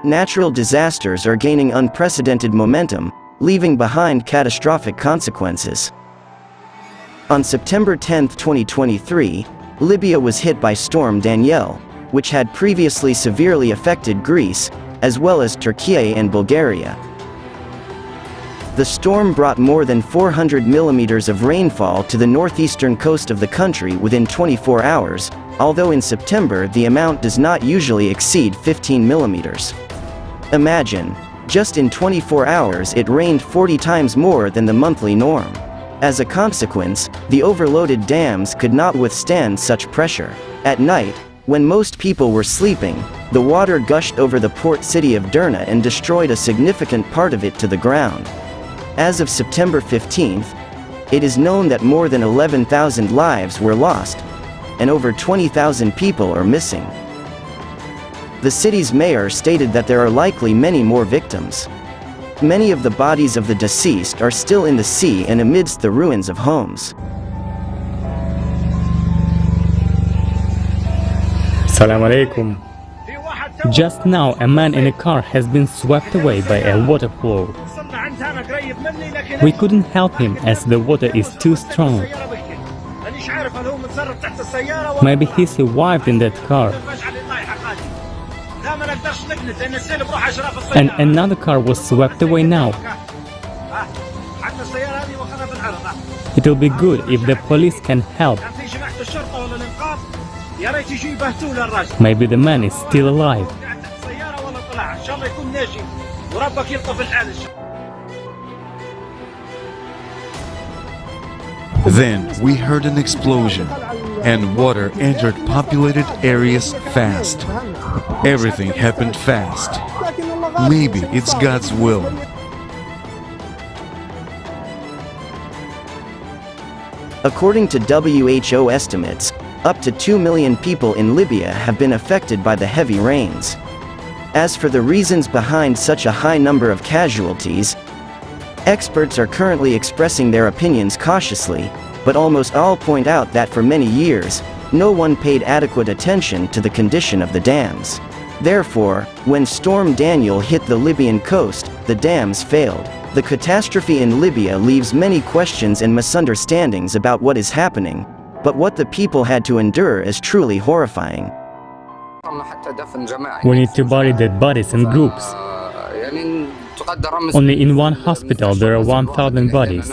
natural disasters are gaining unprecedented momentum, leaving behind catastrophic consequences. On September 10, 2023, Libya was hit by Storm Danielle, which had previously severely affected Greece, as well as Turkey and Bulgaria. The storm brought more than 400 millimeters of rainfall to the northeastern coast of the country within 24 hours, although in September the amount does not usually exceed 15 millimeters. Imagine, just in 24 hours it rained 40 times more than the monthly norm. As a consequence, the overloaded dams could not withstand such pressure. At night, when most people were sleeping, the water gushed over the port city of Derna and destroyed a significant part of it to the ground. As of September 15th, it is known that more than 11,000 lives were lost, and over 20,000 people are missing. The city's mayor stated that there are likely many more victims. Many of the bodies of the deceased are still in the sea and amidst the ruins of homes. Assalamu alaikum. Just now, a man in a car has been swept away by a water flow. We couldn't help him as the water is too strong. Maybe he survived in that car. And another car was swept away now. It will be good if the police can help. Maybe the man is still alive. Then we heard an explosion, and water entered populated areas fast. Everything happened fast. Maybe it's God's will. According to WHO estimates, up to 2 million people in Libya have been affected by the heavy rains. As for the reasons behind such a high number of casualties, experts are currently expressing their opinions cautiously, but almost all point out that for many years, no one paid adequate attention to the condition of the dams. Therefore, when Storm Danielle hit the Libyan coast, the dams failed. The catastrophe in Libya leaves many questions and misunderstandings about what is happening, but what the people had to endure is truly horrifying. We need to bury dead bodies in groups. Only in one hospital there are 1,000 bodies.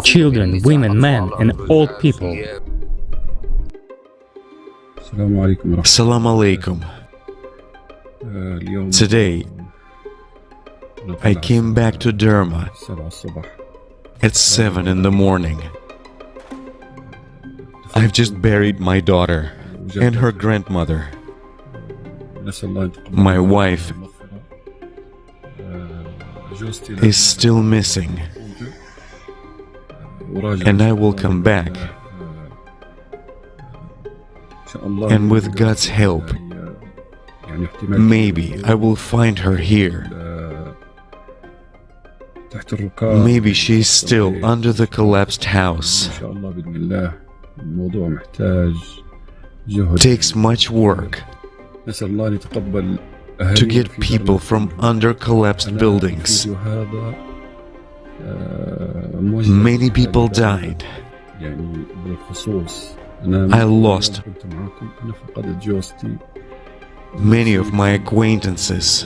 Children, women, men, and old people. Assalamu alaikum. Today, I came back to Derna at 7 in the morning. I've just buried my daughter and her grandmother. My wife is still missing, and I will come back. And with God's help, maybe I will find her here. Maybe she's still under the collapsed house. Takes much work to get people from under collapsed buildings. Many people died. I lost many of my acquaintances.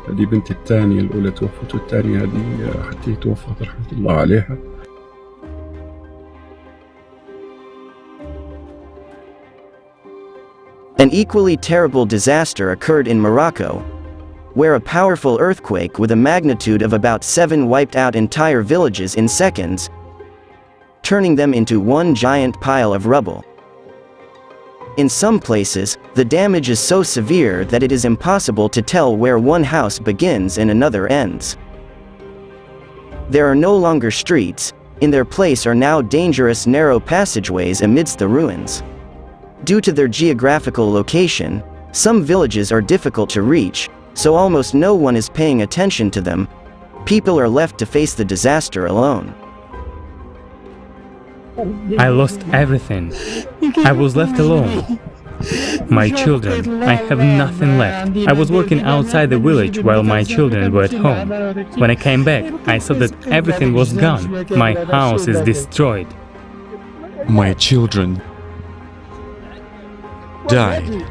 هذه بنتي الثانية الأولى توفت والثانية هذه حتى توفت رحمة الله عليها. An equally terrible disaster occurred in Morocco, where a powerful earthquake with a magnitude of about 7 wiped out entire villages in seconds, turning them into one giant pile of rubble. In some places, the damage is so severe that it is impossible to tell where one house begins and another ends. There are no longer streets, in their place are now dangerous narrow passageways amidst the ruins. Due to their geographical location, some villages are difficult to reach, so almost no one is paying attention to them. People are left to face the disaster alone. I lost everything. I was left alone. My children, I have nothing left. I was working outside the village while my children were at home. When I came back, I saw that everything was gone. My house is destroyed. My children died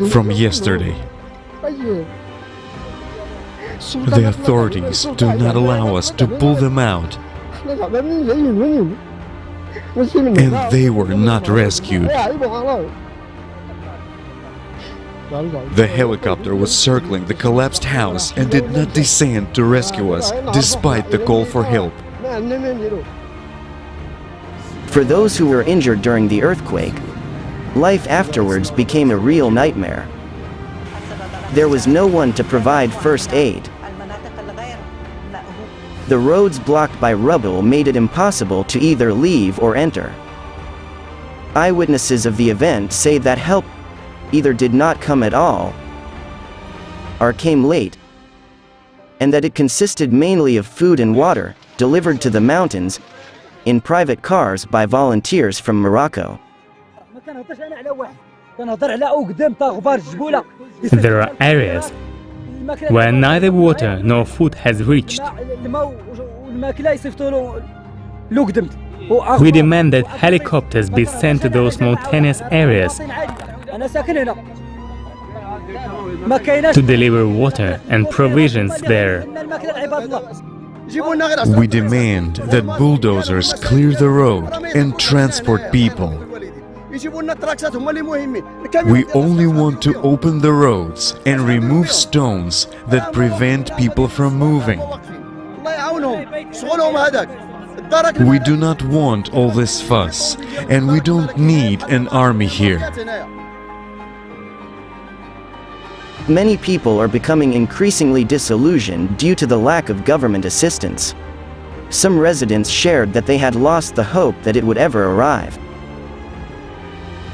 from yesterday. The authorities do not allow us to pull them out, and they were not rescued. The helicopter was circling the collapsed house and did not descend to rescue us, despite the call for help. For those who were injured during the earthquake, life afterwards became a real nightmare. There was no one to provide first aid. The roads blocked by rubble made it impossible to either leave or enter. Eyewitnesses of the event say that help either did not come at all or came late, and that it consisted mainly of food and water, delivered to the mountains, in private cars by volunteers from Morocco. There are areas where neither water nor food has reached. We demand that helicopters be sent to those mountainous areas to deliver water and provisions there. We demand that bulldozers clear the road and transport people. We only want to open the roads and remove stones that prevent people from moving. We do not want all this fuss, and we don't need an army here. Many people are becoming increasingly disillusioned due to the lack of government assistance. Some residents shared that they had lost the hope that it would ever arrive.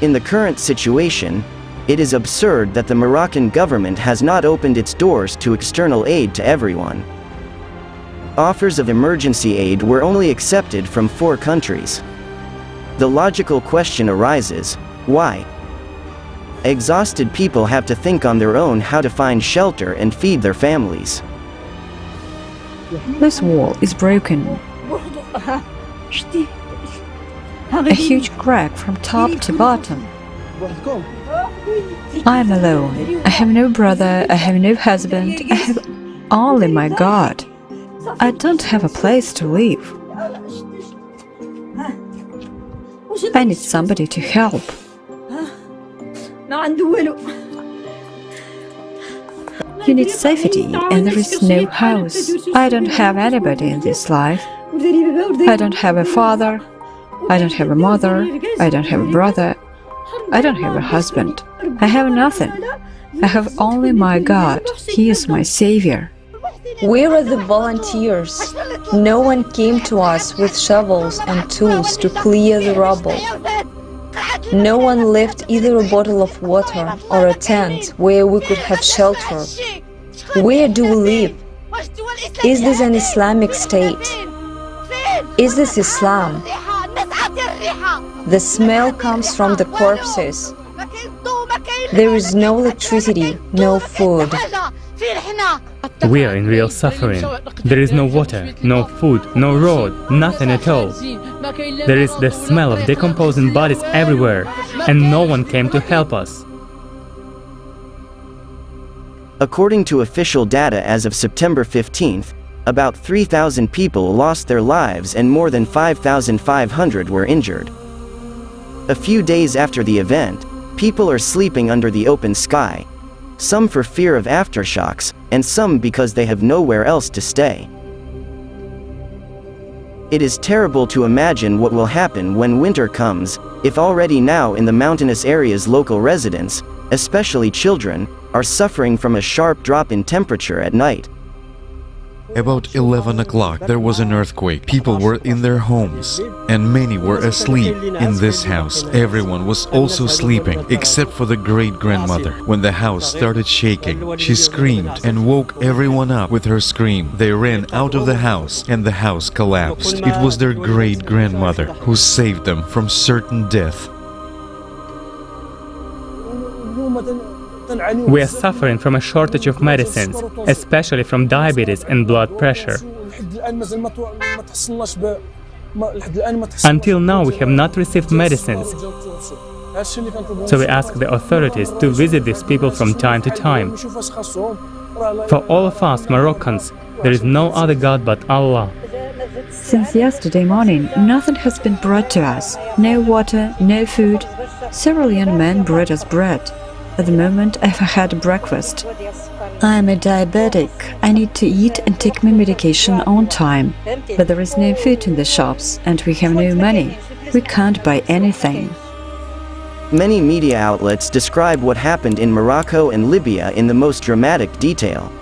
In the current situation, it is absurd that the Moroccan government has not opened its doors to external aid to everyone. Offers of emergency aid were only accepted from 4 countries. The logical question arises, why? Exhausted people have to think on their own how to find shelter and feed their families. This wall is broken. A huge crack from top to bottom. I am alone. I have no brother, I have no husband, I have only my God. I don't have a place to live. I need somebody to help. You need safety, and there is no house. I don't have anybody in this life. I don't have a father. I don't have a mother. I don't have a brother. I don't have a husband. I have nothing. I have only my God. He is my savior. Where are the volunteers? No one came to us with shovels and tools to clear the rubble. No one left either a bottle of water or a tent where we could have shelter. Where do we live? Is this an Islamic state? Is this Islam? The smell comes from the corpses. There is no electricity, no food. We are in real suffering. There is no water, no food, no road, nothing at all. There is the smell of decomposing bodies everywhere, and no one came to help us. According to official data as of September 15th, about 3,000 people lost their lives and more than 5,500 were injured. A few days after the event, people are sleeping under the open sky, some for fear of aftershocks, and some because they have nowhere else to stay. It is terrible to imagine what will happen when winter comes, if already now in the mountainous areas local residents, especially children, are suffering from a sharp drop in temperature at night. About 11 o'clock, there was an earthquake. People were in their homes, and many were asleep. In this house, everyone was also sleeping, except for the great-grandmother. When the house started shaking, she screamed and woke everyone up with her scream. They ran out of the house, and the house collapsed. It was their great-grandmother who saved them from certain death. We are suffering from a shortage of medicines, especially from diabetes and blood pressure. Until now, we have not received medicines. So we ask the authorities to visit these people from time to time. For all of us Moroccans, there is no other God but Allah. Since yesterday morning, nothing has been brought to us. No water, no food. Several young men brought us bread. At the moment, I've had breakfast. I'm a diabetic. I need to eat and take my medication on time. But there is no food in the shops, and we have no money. We can't buy anything. Many media outlets describe what happened in Morocco and Libya in the most dramatic detail.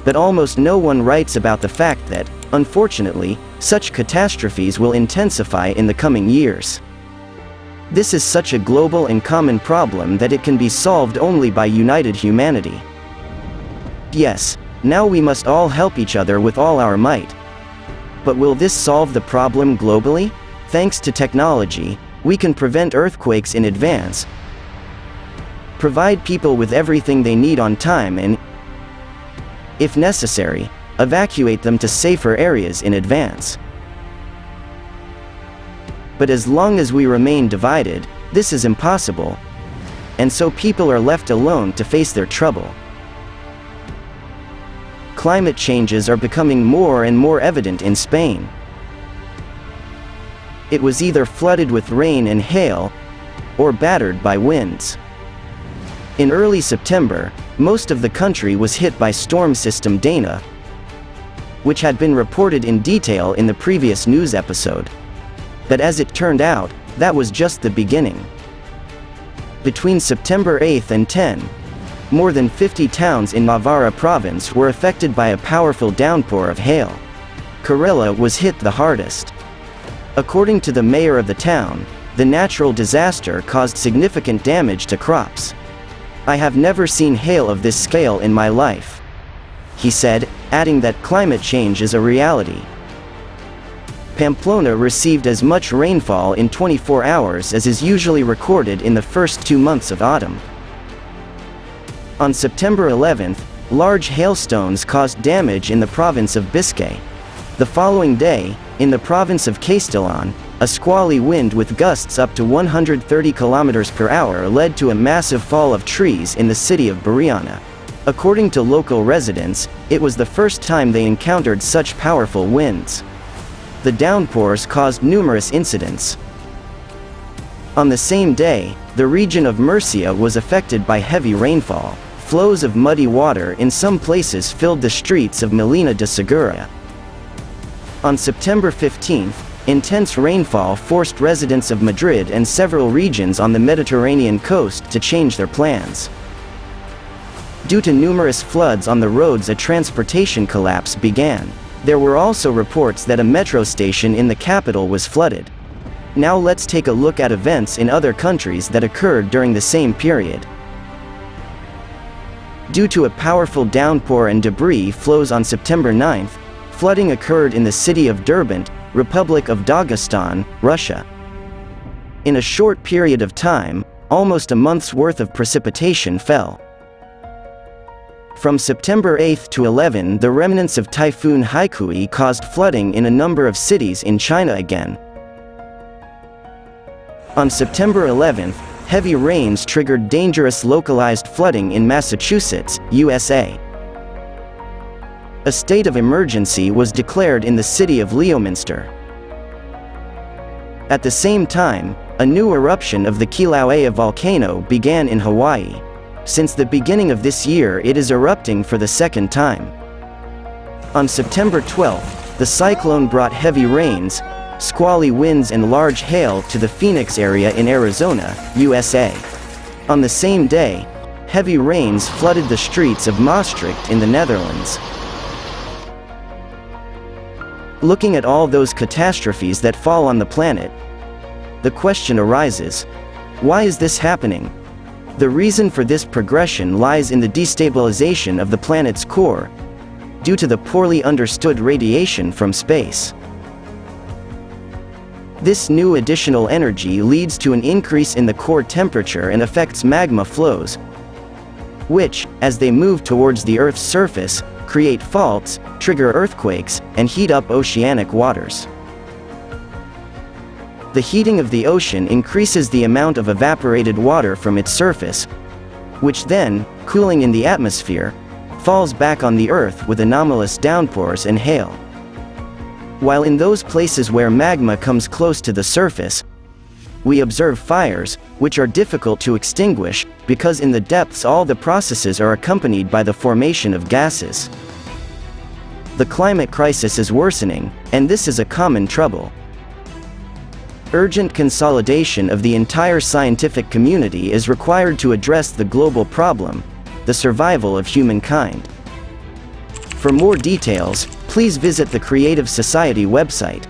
But almost no one writes about the fact that, unfortunately, such catastrophes will intensify in the coming years. This is such a global and common problem that it can be solved only by united humanity. Yes, now we must all help each other with all our might. But will this solve the problem globally? Thanks to technology, we can prevent earthquakes in advance, provide people with everything they need on time and, if necessary, evacuate them to safer areas in advance. But as long as we remain divided, this is impossible, and so people are left alone to face their trouble. Climate changes are becoming more and more evident in Spain. It was either flooded with rain and hail, or battered by winds. In early September, most of the country was hit by storm system Derna, which had been reported in detail in the previous news episode. But as it turned out, that was just the beginning. Between September 8 and 10, more than 50 towns in Navarra province were affected by a powerful downpour of hail. Karela was hit the hardest. According to the mayor of the town, the natural disaster caused significant damage to crops. "I have never seen hail of this scale in my life," he said, adding that climate change is a reality. Pamplona received as much rainfall in 24 hours as is usually recorded in the first 2 months of autumn. On September 11th, large hailstones caused damage in the province of Biscay. The following day, in the province of Castellón, a squally wind with gusts up to 130 km per hour led to a massive fall of trees in the city of Barriana. According to local residents, it was the first time they encountered such powerful winds. The downpours caused numerous incidents. On the same day, the region of Murcia was affected by heavy rainfall. Flows of muddy water in some places filled the streets of Molina de Segura. On September 15th, intense rainfall forced residents of Madrid and several regions on the Mediterranean coast to change their plans. Due to numerous floods on the roads, a transportation collapse began. There were also reports that a metro station in the capital was flooded. Now let's take a look at events in other countries that occurred during the same period. Due to a powerful downpour and debris flows on September 9th, flooding occurred in the city of Derbent, Republic of Dagestan, Russia. In a short period of time, almost a month's worth of precipitation fell. From September 8 to 11, the remnants of Typhoon Haikui caused flooding in a number of cities in China again. On September 11th, heavy rains triggered dangerous localized flooding in Massachusetts, USA. A state of emergency was declared in the city of Leominster. At the same time, a new eruption of the Kilauea volcano began in Hawaii. Since the beginning of this year, it is erupting for the second time. On September 12th, the cyclone brought heavy rains, squally winds and large hail to the Phoenix area in Arizona, USA. On the same day, heavy rains flooded the streets of Maastricht in the Netherlands. Looking at all those catastrophes that fall on the planet, the question arises, why is this happening? The reason for this progression lies in the destabilization of the planet's core, due to the poorly understood radiation from space. This new additional energy leads to an increase in the core temperature and affects magma flows, which, as they move towards the Earth's surface, create faults, trigger earthquakes, and heat up oceanic waters. The heating of the ocean increases the amount of evaporated water from its surface, which then, cooling in the atmosphere, falls back on the Earth with anomalous downpours and hail. While in those places where magma comes close to the surface, we observe fires, which are difficult to extinguish, because in the depths all the processes are accompanied by the formation of gases. The climate crisis is worsening, and this is a common trouble. Urgent consolidation of the entire scientific community is required to address the global problem, the survival of humankind. For more details, please visit the Creative Society website.